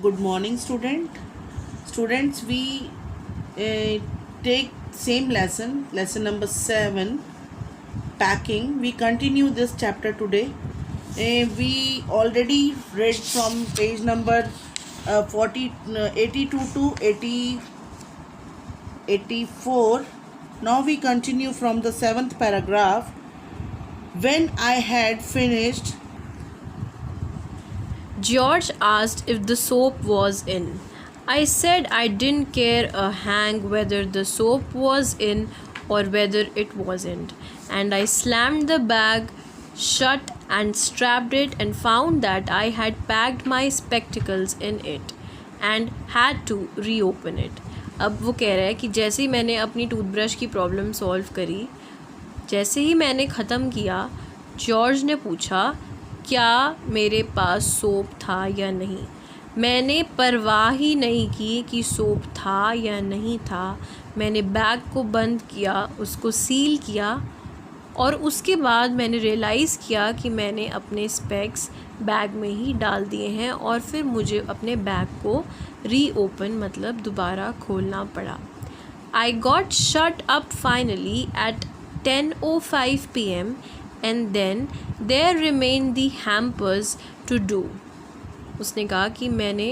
Good morning, students. We take same lesson number 7, packing. We continue this chapter today. We already read from page number 82 to 84. Now we continue from the 7th paragraph. When I had finished, George asked if the soap was in. I said I didn't care a hang whether the soap was in or whether it wasn't, and I slammed the bag shut and strapped it and found that I had packed my spectacles in it and had to reopen it. अब वो कह रहा है कि जैसे ही मैंने अपनी toothbrush की प्रॉब्लम सॉल्व करी, जैसे ही मैंने ख़त्म किया, जॉर्ज ने पूछा क्या मेरे पास सोप था या नहीं। मैंने परवाह ही नहीं की कि सोप था या नहीं था। मैंने बैग को बंद किया, उसको सील किया और उसके बाद मैंने रियलाइज़ किया कि मैंने अपने स्पेक्स बैग में ही डाल दिए हैं और फिर मुझे अपने बैग को रीओपन मतलब दोबारा खोलना पड़ा। I got shut up finally at 10:05 p.m. and then there remained the hampers to do. उसने कहा कि मैंने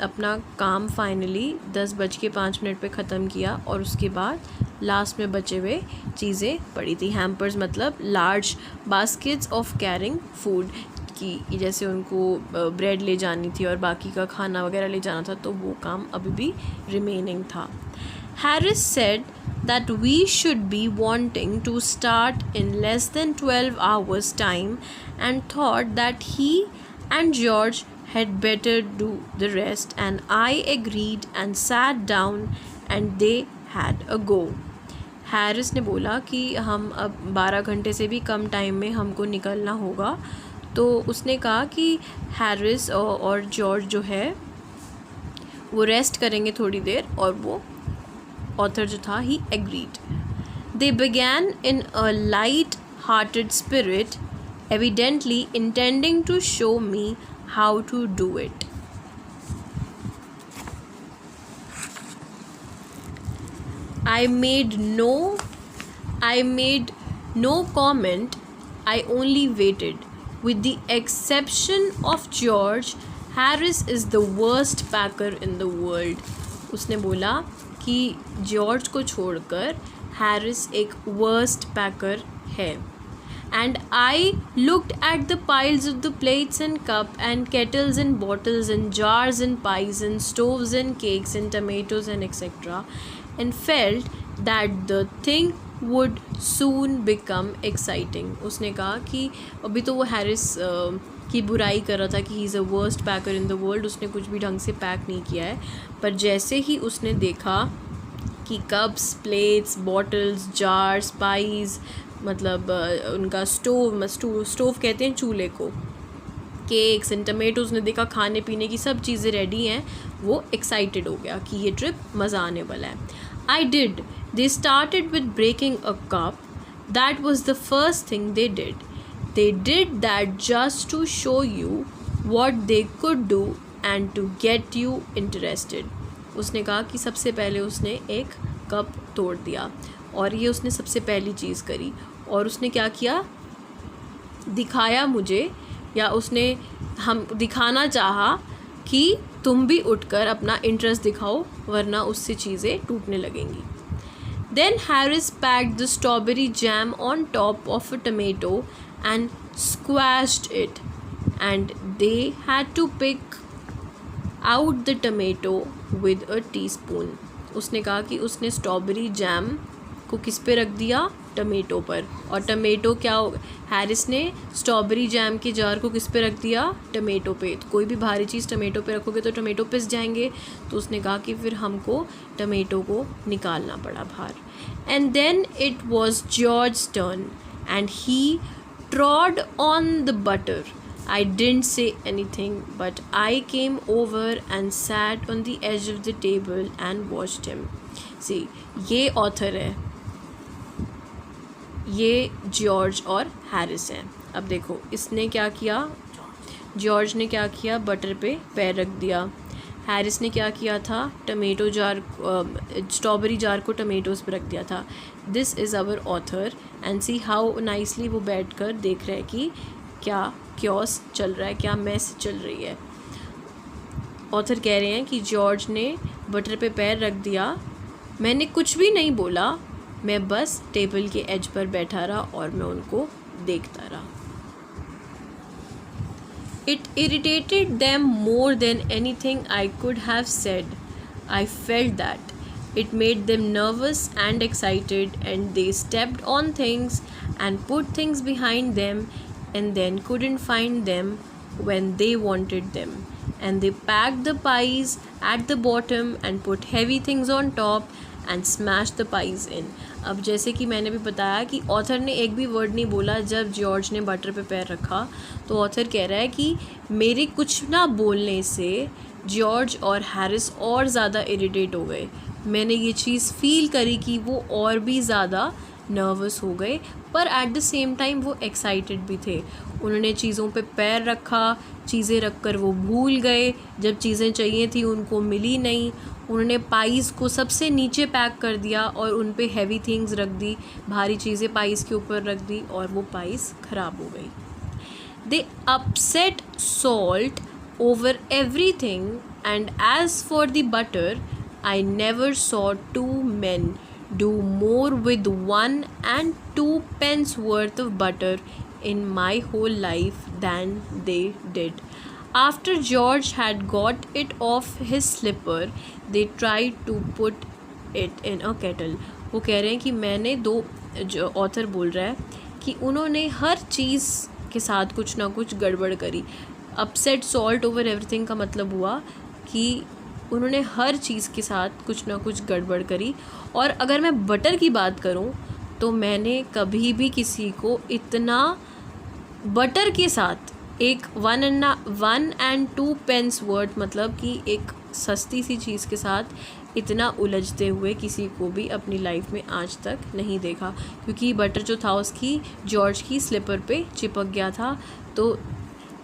अपना काम फाइनली 10:05 पे ख़त्म किया और उसके बाद लास्ट में बचे हुए चीज़ें पड़ी थी। हैम्पर्स मतलब large baskets of carrying food की, जैसे उनको ब्रेड ले जानी थी और बाकी का खाना वगैरह ले जाना था, तो वो काम अभी भी रिमेनिंग था। Harris said that we should be wanting to start in less than 12 hours time and thought that he and George had better do the rest, and I agreed and sat down and they had a go. Harris ने बोला कि हम अब 12 घंटे से भी कम time में हमको निकलना होगा, तो उसने कहा कि हैरिस और जॉर्ज जो है वो रेस्ट करेंगे थोड़ी देर, और वो ऑथर जो था ही agreed. They began in a light-hearted spirit, evidently intending to show me how to do it. I made no comment. I only waited. With the exception of George, Harris is the worst packer in the world. उसने बोला कि George को छोड़कर Harris एक worst पैकर है. And I looked at the piles of the plates and cup and kettles and bottles and jars and pies and stoves and cakes and tomatoes and etcetera and felt that the thing would soon become exciting. उसने कहा कि अभी तो वो Harris की बुराई कर रहा था कि he is a worst packer in the world, उसने कुछ भी ढंग से पैक नहीं किया है, पर जैसे ही उसने देखा कि cups, plates, bottles, jars, pies मतलब उनका स्टोव कहते हैं चूल्हे को, केक्स एंड टमेटोज, उसने देखा खाने पीने की सब चीज़ें रेडी हैं, वो एक्साइटेड हो गया कि ये ट्रिप मज़ा आने वाला है. I did. They started with breaking a cup. That was the first thing they did. They did that just to show you what they could do and to get you interested. उसने कहा कि सबसे पहले उसने एक cup तोड़ दिया और ये उसने सबसे पहली चीज़ करी, और उसने क्या किया, दिखाया मुझे, या उसने हम दिखाना चाहा कि तुम भी उठकर अपना इंटरेस्ट दिखाओ वरना उससे चीज़ें टूटने लगेंगी. Then Harris packed the strawberry jam on top of a tomato and squashed it, and they had to pick out the tomato with a teaspoon. उसने कहा कि उसने स्ट्रॉबेरी जैम को किस पे रख दिया, टमेटो पर, और टमेटो क्या हो, हैरिस ने स्ट्रॉबेरी जैम के जार को किस पे रख दिया, टमेटो पे. तो कोई भी भारी चीज़ टमेटो पे रखोगे तो टमेटो पिस जाएंगे, तो उसने कहा कि फिर हमको टमेटो को निकालना पड़ा बाहर. And then it was George turn and he trod on the butter. I didn't say anything, but I came over and sat on the edge of the table and watched him. See, ये author है, ये George और Harris हैं. अब देखो इसने क्या किया, जॉर्ज ने क्या किया, बटर पे पैर रख दिया। हैरिस ने क्या किया था, टमेटो जार स्ट्रॉबेरी जार को टमेटोज़ पे रख दिया था। This is our author and see how nicely वो बैठ कर देख रहे हैं कि क्या क्योस चल रहा है, क्या मैस चल रही है। ऑथर कह रहे हैं कि जॉर्ज ने बटर पे पैर रख दिया, मैंने कुछ भी नहीं बोला, मैं बस टेबल के एज पर बैठा रहा और मैं उनको देखता रहा। It irritated them more than anything I could have said. I felt that. It made them nervous and excited, and they stepped on things and put things behind them and then couldn't find them when they wanted them. And they packed the pies at the bottom and put heavy things on top and smashed the pies in. अब जैसे कि मैंने भी बताया कि author ने एक भी वर्ड नहीं बोला जब जॉर्ज ने बटर पे पैर रखा, तो ऑथर कह रहा है कि मेरे कुछ ना बोलने से जॉर्ज और हैरिस और ज़्यादा इरिटेट हो गए। मैंने ये चीज़ फील करी कि वो और भी ज़्यादा नर्वस हो गए, पर एट द सेम टाइम वो एक्साइटेड भी थे। उन्होंने चीज़ों पे पैर रखा, चीज़ें रख कर वो भूल गए, जब चीज़ें चाहिए थी उनको मिली नहीं। उन्होंने पाइज़ को सबसे नीचे पैक कर दिया और उन पे हैवी थिंग्स रख दी, भारी चीज़ें पाइज़ के ऊपर रख दी और वो पाइज़ ख़राब हो गई। They upset salt over everything and as for the butter I never saw two men do more with 1 and 2 pence worth of butter in my whole life than they did. After George had got it off his slipper, they tried to put it in a kettle. वो कह रहे हैं कि मैंने जो author बोल रहा है कि उन्होंने हर चीज़ के साथ कुछ ना कुछ गड़बड़ करी। अपसेट सॉल्ट ओवर एवरीथिंग का मतलब हुआ कि उन्होंने हर चीज़ के साथ कुछ ना कुछ गड़बड़ करी। और अगर मैं बटर की बात करूं तो मैंने कभी भी किसी को इतना बटर के साथ एक 1 and 2 pence वर्थ मतलब कि एक सस्ती सी चीज़ के साथ इतना उलझते हुए किसी को भी अपनी लाइफ में आज तक नहीं देखा, क्योंकि बटर जो था उसकी जॉर्ज की स्लिपर पे चिपक गया था। तो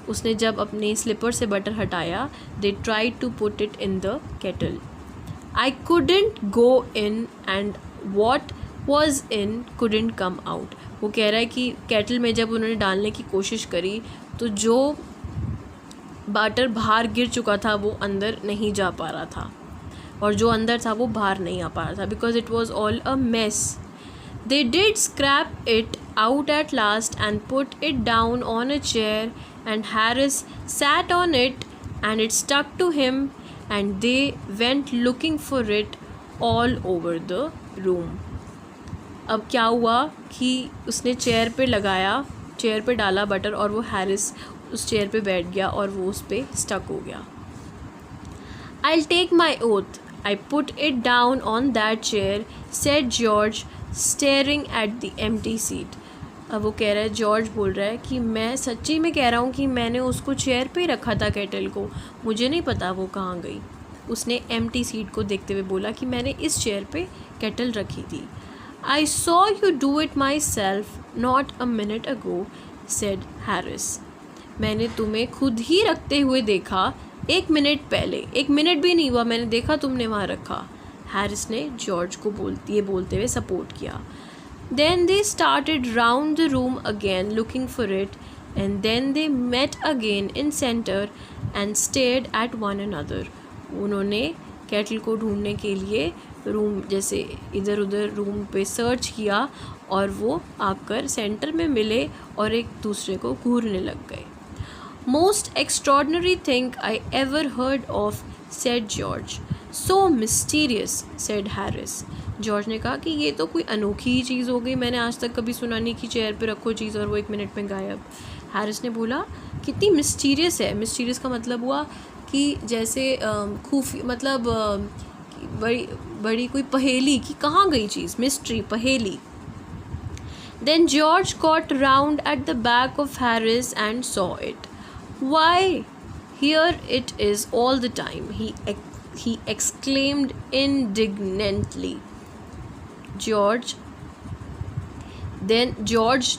उसने जब अपने स्लिपर से बटर हटाया, they tried to put it in the kettle. I couldn't go in and what was in couldn't come out. वो कह रहा है कि केटल में जब उन्होंने डालने की कोशिश करी तो जो बटर बाहर गिर चुका था वो अंदर नहीं जा पा रहा था, और जो अंदर था वो बाहर नहीं आ पा रहा था, because it was all a mess. They did scrap it out at last and put it down on a chair, and Harris sat on it and it stuck to him, and they went looking for it all over the room. अब क्या हुआ कि उसने chair पे लगाया, chair पे डाला butter और वो हैरिस उस चेयर पे बैठ गया और वो उस पे स्टक हो गया। I'll take my oath, I put it down on that chair, said George, staring at the empty seat. अब वो कह रहा है, जॉर्ज बोल रहा है कि मैं सच्ची में कह रहा हूँ कि मैंने उसको चेयर पे रखा था केटल को, मुझे नहीं पता वो कहाँ गई। उसने एम्प्टी सीट को देखते हुए बोला कि मैंने इस चेयर पे केटल रखी थी। I saw you do it myself not a minute ago, said Harris. मैंने तुम्हें खुद ही रखते हुए देखा 1 मिनट पहले, 1 मिनट भी नहीं हुआ मैंने देखा तुमने वहाँ रखा। हैरिस ने जॉर्ज को ये बोलते हुए सपोर्ट किया। Then they started round the room again looking for it, and then they met again in center and stared at one another. उन्होंने केटल को ढूंढने के लिए रूम जैसे इधर उधर रूम पे सर्च किया और वो आकर सेंटर में मिले और एक दूसरे को घूरने लग गए। Most extraordinary thing I ever heard of, said George. So mysterious, said Harris. George ने कहा कि ये तो कोई अनोखी ही चीज़ हो गई, मैंने आज तक कभी सुना नहीं कि चेयर पे रखो चीज़ और वो 1 मिनट में गायब। हैरिस ने बोला कितनी मिस्टीरियस है। मिस्टीरियस का मतलब हुआ कि जैसे खुफी मतलब बड़ी कोई पहेली कि कहाँ गई चीज़, मिस्ट्री, पहेली। Then George caught round at the back of Harris and saw it. Why, here it is all the time, he exclaimed indignantly. George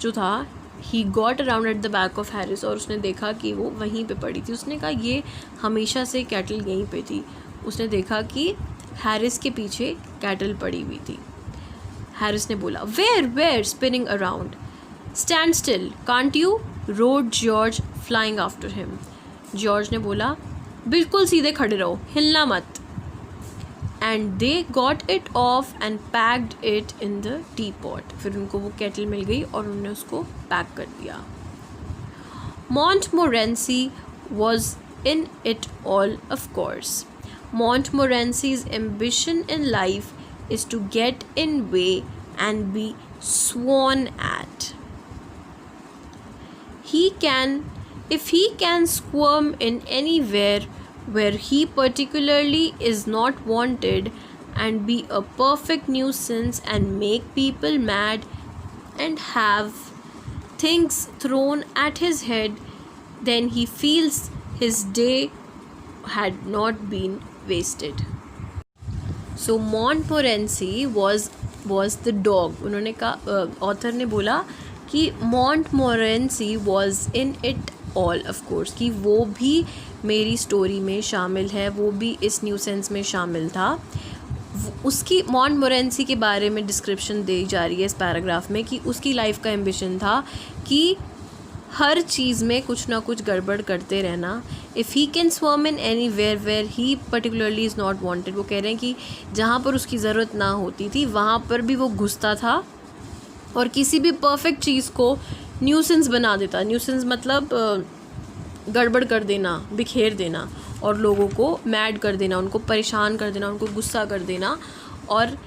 जो था he got around at the back of Harris, और उसने देखा कि वो वहीं पे पड़ी थी. उसने कहा ये हमेशा से कैटल यहीं पे थी. उसने देखा कि हैरिस के पीछे कैटल पड़ी हुई थी. हैरिस ने बोला where spinning around. Stand still can't you, roared George flying after him. George ने बोला बिल्कुल सीधे खड़े रहो, हिलना मत. And they got it off and packed it in the teapot. फिर उनको वो केटल मिल गई और उन्होंने उसको पैक कर दिया. Montmorency was in it all, of course. Montmorency's ambition in life is to get in way and be sworn at. If he can squirm in anywhere where he particularly is not wanted and be a perfect nuisance and make people mad and have things thrown at his head, then he feels his day had not been wasted. So Montmorency was the dog. उन्होंने कहा, author ने बोला कि Montmorency was in it all, of course, कि वो भी मेरी story में शामिल है, वो भी इस न्यूसेंस में शामिल था. उसकी Montmorency के बारे में डिस्क्रिप्शन दी जा रही है इस पैराग्राफ में कि उसकी लाइफ का एम्बिशन था कि हर चीज़ में कुछ ना कुछ गड़बड़ करते रहना. If he can swim in anywhere he particularly is not wanted. वो कह रहे हैं कि जहाँ पर उसकी ज़रूरत ना होती थी वहाँ पर भी वो घुसता था और किसी भी परफेक्ट चीज़ को न्यूसेंस बना देता. न्यूसेंस मतलब गड़बड़ कर देना, बिखेर देना और लोगों को मैड कर देना, उनको परेशान कर देना, उनको गुस्सा कर देना और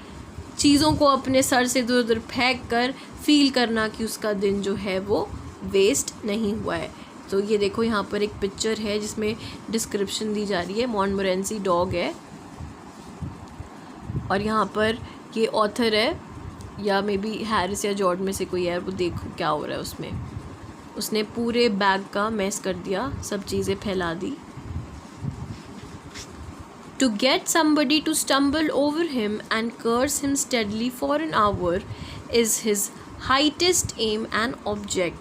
चीज़ों को अपने सर से इधर उधर फेंक कर फील करना कि उसका दिन जो है वो वेस्ट नहीं हुआ है. तो ये देखो यहाँ पर एक पिक्चर है जिसमें डिस्क्रिप्शन दी जा रही है. मॉन्टमोरेंसी डॉग है और यहाँ पर ये ऑथर है या मे बी हैरिस या जॉर्ज में से कोई है. वो देखो क्या हो रहा है उसमें. उसने पूरे बैग का मैस कर दिया, सब चीज़ें फैला दी. To get somebody to stumble over him and curse him steadily for an hour is his highest aim and object.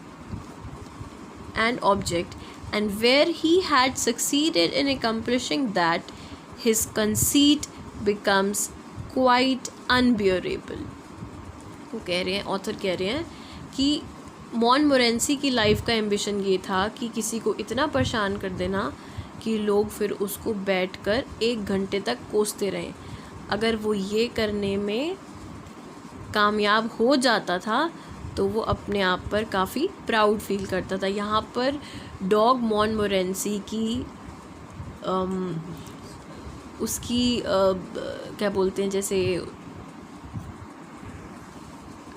And where he had succeeded in accomplishing that, his conceit becomes quite unbearable. वो कह रहे हैं, author कह रहे हैं कि मॉन्टमोरेंसी की life का एम्बिशन ये था कि किसी को इतना परेशान कर देना कि लोग फिर उसको बैठकर 1 घंटे तक कोसते रहें. अगर वो ये करने में कामयाब हो जाता था तो वो अपने आप पर काफ़ी प्राउड फील करता था. यहाँ पर डॉग मॉन्टमोरेंसी की उसकी क्या बोलते हैं, जैसे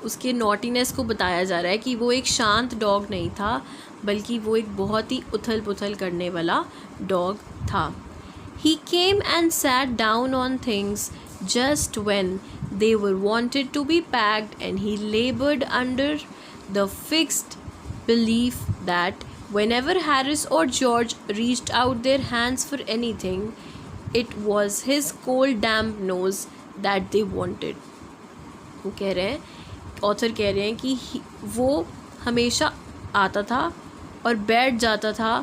उसके नॉटीनेस को बताया जा रहा है कि वो एक शांत डॉग नहीं था बल्कि वो एक बहुत ही उथल पुथल करने वाला डॉग था. He came and sat down on things just when they were wanted to be packed, and he labored under the fixed belief that whenever Harris or George reached out their hands for anything, it was his cold damp nose that they wanted. वो कह रहे हैं, author कह रहे हैं कि वो हमेशा आता था और बैठ जाता था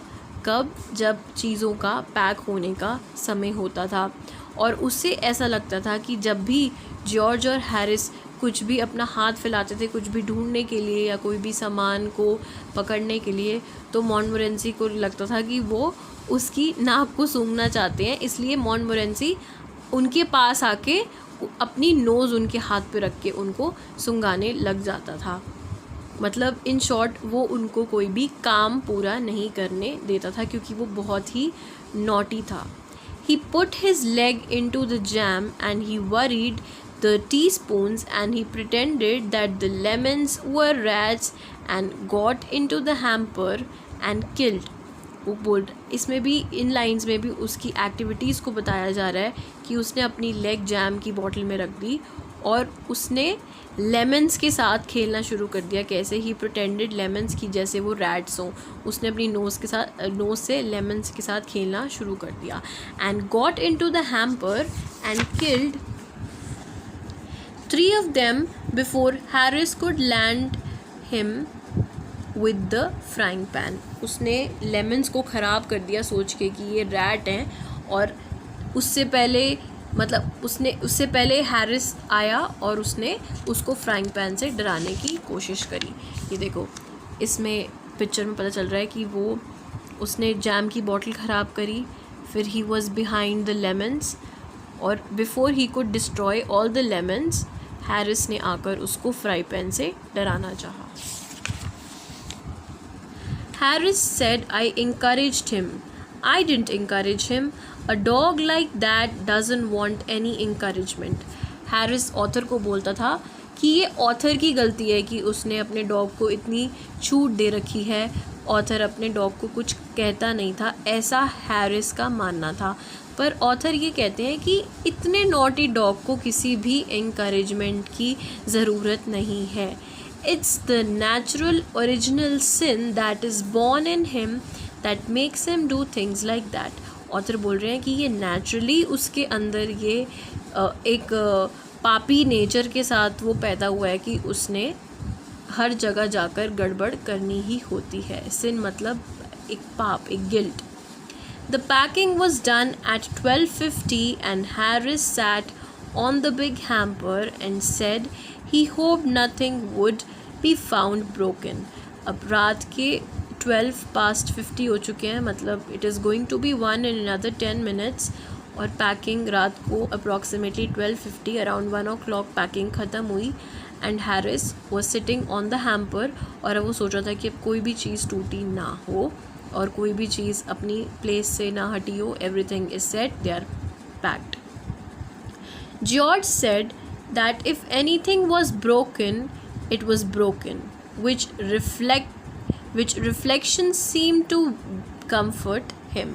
कब, जब चीज़ों का पैक होने का समय होता था. और उससे ऐसा लगता था कि जब भी जॉर्ज और हैरिस कुछ भी अपना हाथ फैलाते थे कुछ भी ढूंढने के लिए या कोई भी सामान को पकड़ने के लिए, तो मॉन्टमोरेंसी को लगता था कि वो उसकी नाक को सूंघना चाहते हैं. इसलिए मॉन्टमोरेंसी उनके पास आके अपनी नोज़ उनके हाथ पे रख के उनको सूंघाने लग जाता था. मतलब इन शॉर्ट वो उनको कोई भी काम पूरा नहीं करने देता था क्योंकि वो बहुत ही नॉटी था. He put his leg into the jam and he worried the teaspoons and he pretended that the lemons were rats and got into the hamper and killed. वो बोल, इसमें भी इन लाइंस में भी उसकी एक्टिविटीज़ को बताया जा रहा है कि उसने अपनी लेग जैम की बॉटल में रख दी और उसने लेमन्स के साथ खेलना शुरू कर दिया. कैसे? ही प्रिटेंडेड लेमन्स की जैसे वो रैट्स हों. उसने अपनी नोज़ से लेमन्स के साथ खेलना शुरू कर दिया. And got into the hamper and killed 3 of them before Harris could land him with the frying pan. उसने लेमन्स को ख़राब कर दिया सोच के कि ये रैट हैं, और उससे पहले हैरिस आया और उसने उसको फ्राइंग पैन से डराने की कोशिश करी। ये देखो, इसमें पिक्चर में पता चल रहा है कि उसने जैम की बॉटल ख़राब करी, फिर he was behind the lemons, और before he could destroy all the lemons, Harris ने आकर उसको फ्राई पैन से डराना चाहा। Harris said, I encouraged him. I didn't encourage him. A dog like that doesn't want any encouragement. Harris author को बोलता था कि ये ऑथर की गलती है कि उसने अपने डॉग को इतनी छूट दे रखी है। ऑथर अपने डॉग को कुछ कहता नहीं था, ऐसा हैरिस का मानना था। पर ऑथर ये कहते हैं कि इतने नॉटी डॉग को किसी भी encouragement की ज़रूरत नहीं है। It's the natural original sin that is born in him that makes him do things like that. Author बोल रहे हैं कि ये नेचुरली उसके अंदर ये एक पापी नेचर के साथ वो पैदा हुआ है कि उसने हर जगह जाकर गड़बड़ करनी ही होती है। सिन मतलब एक पाप, एक guilt. The packing was done at 12:50 and Harris sat on the big hamper and said he hoped nothing would be found broken. अब रात के 12:50 हो चुके हैं, मतलब it is going to be 1 in another 10 minutes, और पैकिंग रात को अप्रॉक्सीमेटली 12:50 अराउंड 1 o'clock पैकिंग ख़त्म हुई। And Harris was sitting on the hamper, और अब वो सोच रहा था कि अब कोई भी चीज़ टूटी ना हो और कोई भी चीज़ अपनी प्लेस से ना हटी हो। Everything is set, they are packed. George said that if anything was broken it was broken, which reflection seemed to comfort him.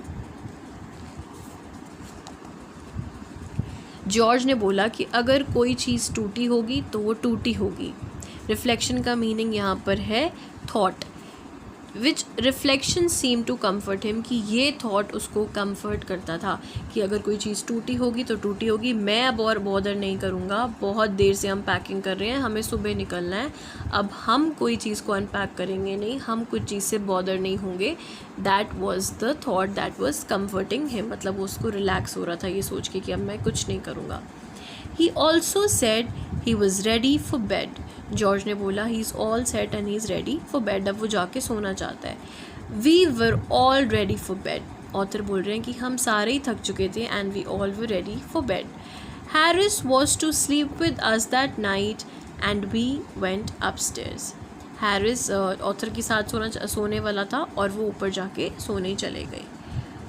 George ने बोला कि अगर कोई चीज़ टूटी होगी तो वो टूटी होगी। रिफ्लेक्शन का मीनिंग यहाँ पर है thought, which reflection seem to comfort him, कि ये थॉट उसको कम्फर्ट करता था कि अगर कोई चीज़ टूटी होगी तो टूटी होगी, मैं अब और बॉदर नहीं करूँगा। बहुत देर से हम पैकिंग कर रहे हैं, हमें सुबह निकलना है, अब हम कोई चीज़ को अनपैक करेंगे नहीं, हम कुछ चीज़ से बॉदर नहीं होंगे। That was the thought that was comforting him, मतलब उसको रिलैक्स हो रहा था ये सोच के कि अब मैं कुछ नहीं करूँगा। He also said he was ready for bed. George ने बोला he is all set and he is ready for bed, अब वो जाके सोना चाहता है। We were all ready for bed. Author बोल रहे हैं कि हम सारे ही थक चुके थे, and we all were ready for bed. Harris was to sleep with us that night and we went upstairs. Harris author के साथ सोने वाला था और वो ऊपर जाके सोने चले गए।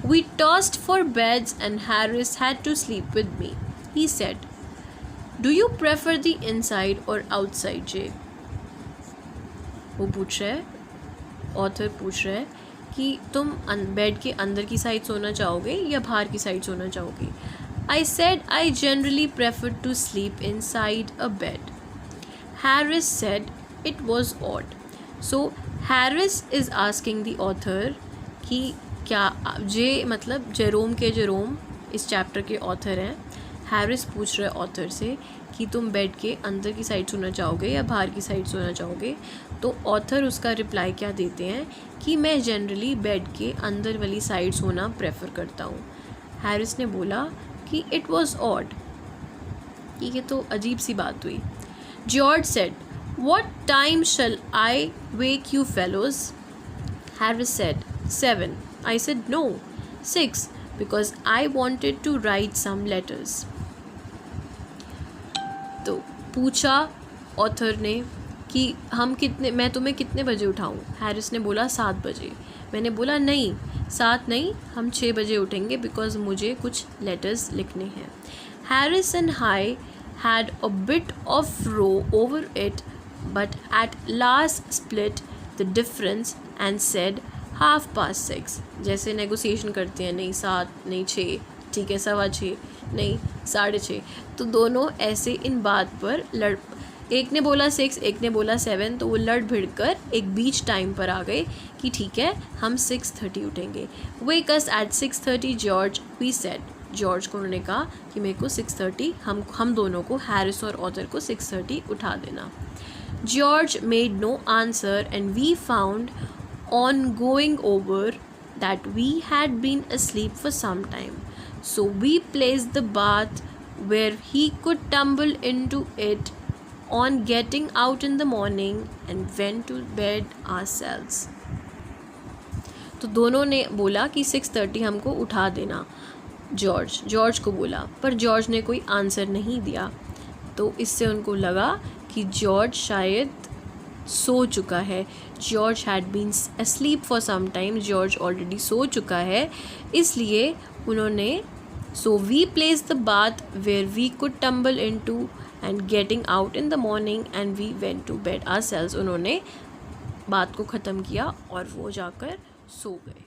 We tossed for beds and Harris had to sleep with me. He said, do you prefer the inside or outside जे? वो पूछ रहा है, ऑथर पूछ रहा है कि तुम बेड के अंदर की साइड सोना चाहोगे या बाहर की साइड सोना चाहोगे? I said I generally prefer to sleep inside a bed. Harris said it was odd. So Harris is asking the author कि क्या जे मतलब जेरोम के जेरोम इस चैप्टर के ऑथर हैं। हैरिस पूछ रहे ऑथर से कि तुम बेड के अंदर की साइड सोना चाहोगे या बाहर की साइड सोना चाहोगे? तो ऑथर उसका रिप्लाई क्या देते हैं कि मैं जनरली बेड के अंदर वाली साइड सोना प्रेफर करता हूँ। हैरिस ने बोला कि इट वॉज ऑड, कि ये तो अजीब सी बात हुई। George said, what time shall I wake you fellows? Harris said, 7. I said, no, 6, because I wanted to write some letters. तो पूछा ऑथर ने कि मैं तुम्हें कितने बजे उठाऊँ? हैरिस ने बोला 7 बजे। मैंने बोला नहीं, 7 नहीं, हम 6 बजे उठेंगे बिकॉज मुझे कुछ लेटर्स लिखने हैं। Harris and I had a bit of row over it, but at last split the difference and said 6:30। जैसे नेगोशिएशन करते हैं, नहीं 7, नहीं 6, ठीक है 6:15, नहीं 6:30। तो दोनों ऐसे इन बात पर एक ने बोला 6, एक ने बोला 7, तो वो लड़ भिड़ कर एक बीच टाइम पर आ गए कि ठीक है हम 6:30 उठेंगे। Wake us at 6:30 George, we said. George को उन्होंने कहा कि मेरे को 6:30 हम दोनों को, हैरिस और ऑथर को 6:30 उठा देना। George made no answer, and we found on going over that we had been asleep for some time. So we placed the bath where he could tumble into it on getting out in the morning and went to bed ourselves. तो दोनों ने बोला कि 6:30 हमको उठा देना. George को बोला, पर जॉर्ज ने कोई आंसर नहीं दिया. तो इससे उनको लगा कि जॉर्ज शायद सो चुका है. George had been asleep for some time. George already सो चुका है, इसलिए उन्होंने so we place the bath where we could tumble into and getting out in the morning and we went to bed ourselves. उन्होंने बात को ख़त्म किया और वो जाकर सो गए.